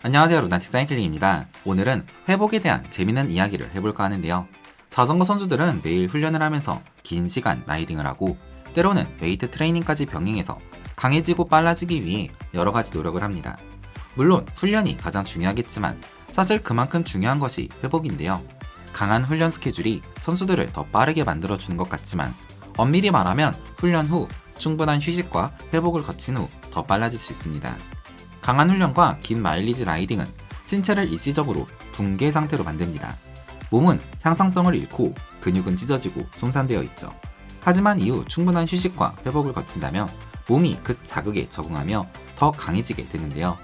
안녕하세요, 루나틱 사이클링입니다. 오늘은 회복에 대한 재밌는 이야기를 해볼까 하는데요. 자전거 선수들은 매일 훈련을 하면서 긴 시간 라이딩을 하고 때로는 웨이트 트레이닝까지 병행해서 강해지고 빨라지기 위해 여러 가지 노력을 합니다. 물론 훈련이 가장 중요하겠지만 사실 그만큼 중요한 것이 회복인데요. 강한 훈련 스케줄이 선수들을 더 빠르게 만들어주는 것 같지만 엄밀히 말하면 훈련 후 충분한 휴식과 회복을 거친 후 더 빨라질 수 있습니다. 강한 훈련과 긴 마일리지 라이딩은 신체를 일시적으로 붕괴 상태로 만듭니다. 몸은 향상성을 잃고 근육은 찢어지고 손상되어 있죠. 하지만 이후 충분한 휴식과 회복을 거친다면 몸이 그 자극에 적응하며 더 강해지게 되는데요.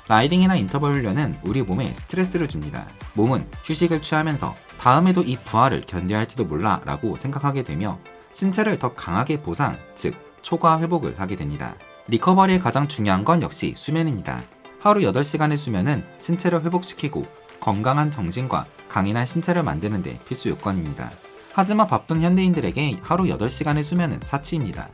라이딩이나 인터벌 훈련은 우리 몸에 스트레스를 줍니다. 몸은 휴식을 취하면서 다음에도 이 부하를 견뎌야 할지도 몰라 라고 생각하게 되며 신체를 더 강하게 보상, 즉 초과 회복을 하게 됩니다. 리커버리의 가장 중요한 건 역시 수면입니다. 하루 8시간의 수면은 신체를 회복시키고 건강한 정신과 강인한 신체를 만드는 데 필수 요건입니다. 하지만 바쁜 현대인들에게 하루 8시간의 수면은 사치입니다.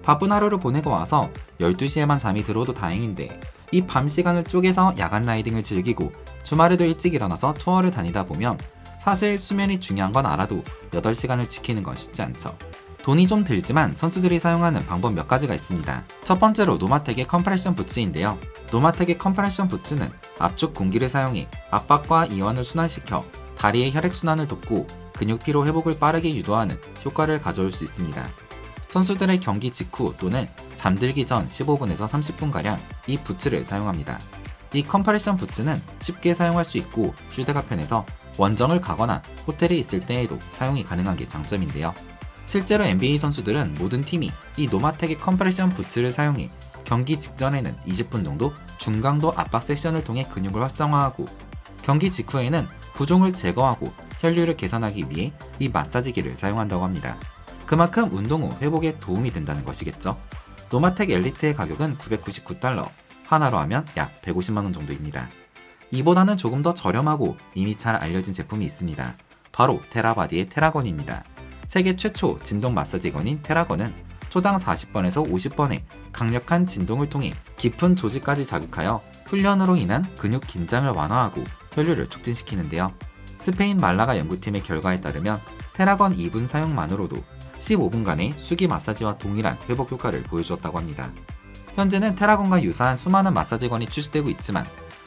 바쁜 하루를 보내고 와서 12시에만 잠이 들어도 다행인데 이 밤 시간을 쪼개서 야간 라이딩을 즐기고 주말에도 일찍 일어나서 투어를 다니다 보면 사실 수면이 중요한 건 알아도 8시간을 지키는 건 쉽지 않죠. 돈이 좀 들지만 선수들이 사용하는 방법 몇 가지가 있습니다. 첫 번째로 노마텍의 컴프레션 부츠인데요. 노마텍의 컴프레션 부츠는 압축 공기를 사용해 압박과 이완을 순환시켜 다리의 혈액순환을 돕고 근육 피로 회복을 빠르게 유도하는 효과를 가져올 수 있습니다. 선수들의 경기 직후 또는 잠들기 전 15분에서 30분가량 이 부츠를 사용합니다. 이 컴프레션 부츠는 쉽게 사용할 수 있고 휴대가 편해서 원정을 가거나 호텔에 있을 때에도 사용이 가능한 게 장점인데요. 실제로 NBA 선수들은 모든 팀이 이 노마텍의 컴프레션 부츠를 사용해 경기 직전에는 20분 정도 중강도 압박 세션을 통해 근육을 활성화하고 경기 직후에는 부종을 제거하고 혈류를 개선하기 위해 이 마사지기를 사용한다고 합니다. 그만큼 운동 후 회복에 도움이 된다는 것이겠죠. 노마텍 엘리트의 가격은 $999, 하나로 하면 약 150만원 정도입니다. 이보다는 조금 더 저렴하고 이미 잘 알려진 제품이 있습니다. 바로 테라바디의 테라건입니다. 세계 최초 진동 마사지건인 테라건은 초당 40번에서 50번의 강력한 진동을 통해 깊은 조직까지 자극하여 훈련으로 인한 근육 긴장을 완화하고 혈류를 촉진시키는데요. 스페인 말라가 연구팀의 결과에 따르면 테라건 2분 사용만으로도 15분간의 수기 마사지와 동일한 회복 효과를 보여주었다고 합니다. 현재는 테라건과 유사한 수많은 마사지건이 출시되고 있지만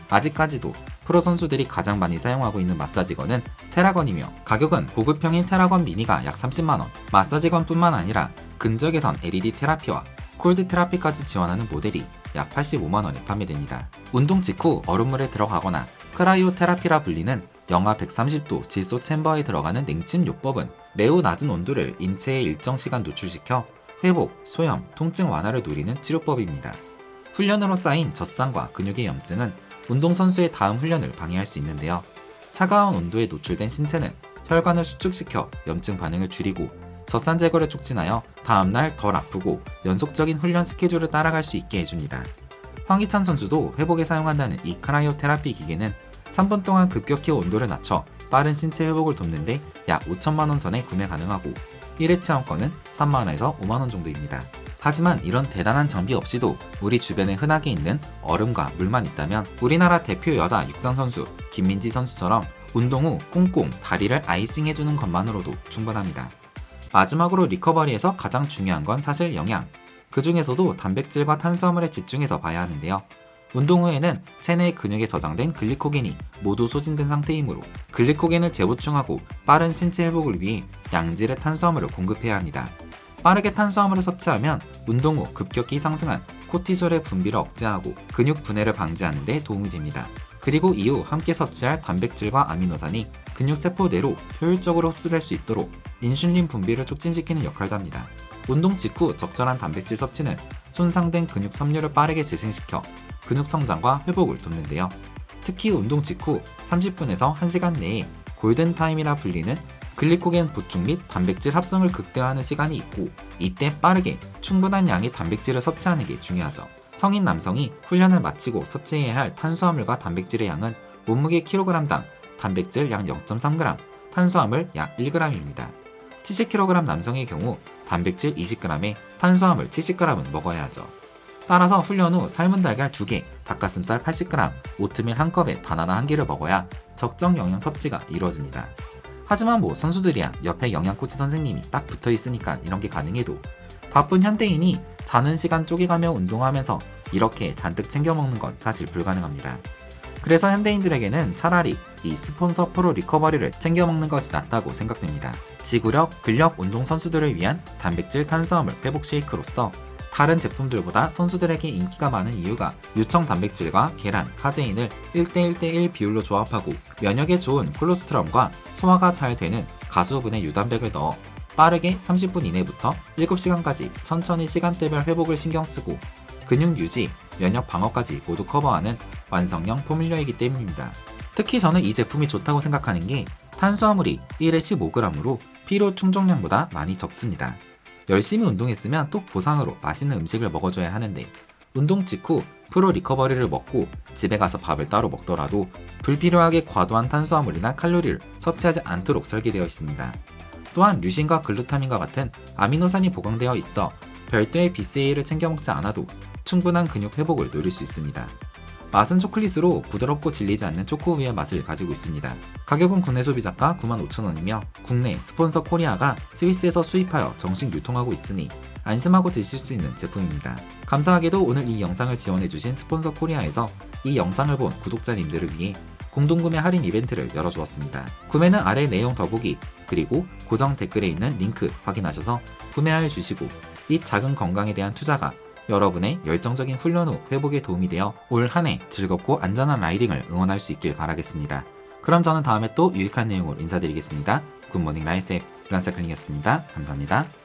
아직까지도 프로 선수들이 가장 많이 사용하고 있는 마사지건은 테라건이며 가격은 고급형인 테라건 미니가 약 30만원, 마사지건뿐만 아니라 근적외선 LED 테라피와 콜드 테라피까지 지원하는 모델이 약 85만원에 판매됩니다. 운동 직후 얼음물에 들어가거나 크라이오 테라피라 불리는 영하 130도 질소 챔버에 들어가는 냉침 요법은 매우 낮은 온도를 인체에 일정 시간 노출시켜 회복, 소염, 통증 완화를 노리는 치료법입니다. 훈련으로 쌓인 젖산과 근육의 염증은 운동선수의 다음 훈련을 방해할 수 있는데요. 차가운 온도에 노출된 신체는 혈관을 수축시켜 염증 반응을 줄이고 젖산 제거를 촉진하여 다음날 덜 아프고 연속적인 훈련 스케줄을 따라갈 수 있게 해줍니다. 황희찬 선수도 회복에 사용한다는 이 크라이오 테라피 기계는 3분 동안 급격히 온도를 낮춰 빠른 신체 회복을 돕는데 약 5천만원 선에 구매 가능하고 1회 체험권은 3만원에서 5만원 정도입니다. 하지만 이런 대단한 장비 없이도 우리 주변에 흔하게 있는 얼음과 물만 있다면 우리나라 대표 여자 육상 선수 김민지 선수처럼 운동 후 꽁꽁 다리를 아이싱해주는 것만으로도 충분합니다. 마지막으로 리커버리에서 가장 중요한 건 사실 영양. 그 중에서도 단백질과 탄수화물에 집중해서 봐야 하는데요. 운동 후에는 체내의 근육에 저장된 글리코겐이 모두 소진된 상태이므로 글리코겐을 재보충하고 빠른 신체 회복을 위해 양질의 탄수화물을 공급해야 합니다. 빠르게 탄수화물을 섭취하면 운동 후 급격히 상승한 코티솔의 분비를 억제하고 근육 분해를 방지하는 데 도움이 됩니다. 그리고 이후 함께 섭취할 단백질과 아미노산이 근육 세포내로 효율적으로 흡수될 수 있도록 인슐린 분비를 촉진시키는 역할도 합니다. 운동 직후 적절한 단백질 섭취는 손상된 근육 섬유를 빠르게 재생시켜 근육 성장과 회복을 돕는데요. 특히 운동 직후 30분에서 1시간 내에 골든타임이라 불리는 글리코겐 보충 및 단백질 합성을 극대화하는 시간이 있고 이때 빠르게 충분한 양의 단백질을 섭취하는 게 중요하죠. 성인 남성이 훈련을 마치고 섭취해야 할 탄수화물과 단백질의 양은 몸무게 kg당 단백질 약 0.3g, 탄수화물 약 1g입니다. 70kg 남성의 경우 단백질 20g에 탄수화물 70g은 먹어야 하죠. 따라서 훈련 후 삶은 달걀 2개, 닭가슴살 80g, 오트밀 1컵에 바나나 1개를 먹어야 적정 영양 섭취가 이루어집니다. 하지만 뭐 선수들이야 옆에 영양코치 선생님이 딱 붙어 있으니까 이런 게 가능해도 바쁜 현대인이 자는 시간 쪼개가며 운동하면서 이렇게 잔뜩 챙겨 먹는 건 사실 불가능합니다. 그래서 현대인들에게는 차라리 이 스폰서 프로 리커버리를 챙겨 먹는 것이 낫다고 생각됩니다. 지구력, 근력 운동 선수들을 위한 단백질 탄수화물 회복 쉐이크로서 다른 제품들보다 선수들에게 인기가 많은 이유가 유청 단백질과 계란, 카제인을 1대1대1 비율로 조합하고 면역에 좋은 콜로스테롤과 소화가 잘 되는 가수분해 유단백을 넣어 빠르게 30분 이내부터 7시간까지 천천히 시간대별 회복을 신경 쓰고 근육 유지, 면역 방어까지 모두 커버하는 완성형 포뮬러이기 때문입니다. 특히 저는 이 제품이 좋다고 생각하는 게 탄수화물이 1에 15g으로 피로 충족량보다 많이 적습니다. 열심히 운동했으면 또 보상으로 맛있는 음식을 먹어줘야 하는데 운동 직후 프로 리커버리를 먹고 집에 가서 밥을 따로 먹더라도 불필요하게 과도한 탄수화물이나 칼로리를 섭취하지 않도록 설계되어 있습니다. 또한 류신과 글루타민과 같은 아미노산이 보강되어 있어 별도의 BCAA를 챙겨 먹지 않아도 충분한 근육 회복을 노릴 수 있습니다. 맛은 초콜릿으로 부드럽고 질리지 않는 초코우유의 맛을 가지고 있습니다. 가격은 국내 소비자가 95,000원이며 국내 스폰서 코리아가 스위스에서 수입하여 정식 유통하고 있으니 안심하고 드실 수 있는 제품입니다. 감사하게도 오늘 이 영상을 지원해주신 스폰서 코리아에서 이 영상을 본 구독자님들을 위해 공동구매 할인 이벤트를 열어주었습니다. 구매는 아래 내용 더보기 그리고 고정 댓글에 있는 링크 확인하셔서 구매하여 주시고 이 작은 건강에 대한 투자가 여러분의 열정적인 훈련 후 회복에 도움이 되어 올 한 해 즐겁고 안전한 라이딩을 응원할 수 있길 바라겠습니다. 그럼 저는 다음에 또 유익한 내용으로 인사드리겠습니다. 굿모닝 라이셉 란사클링이었습니다. 감사합니다.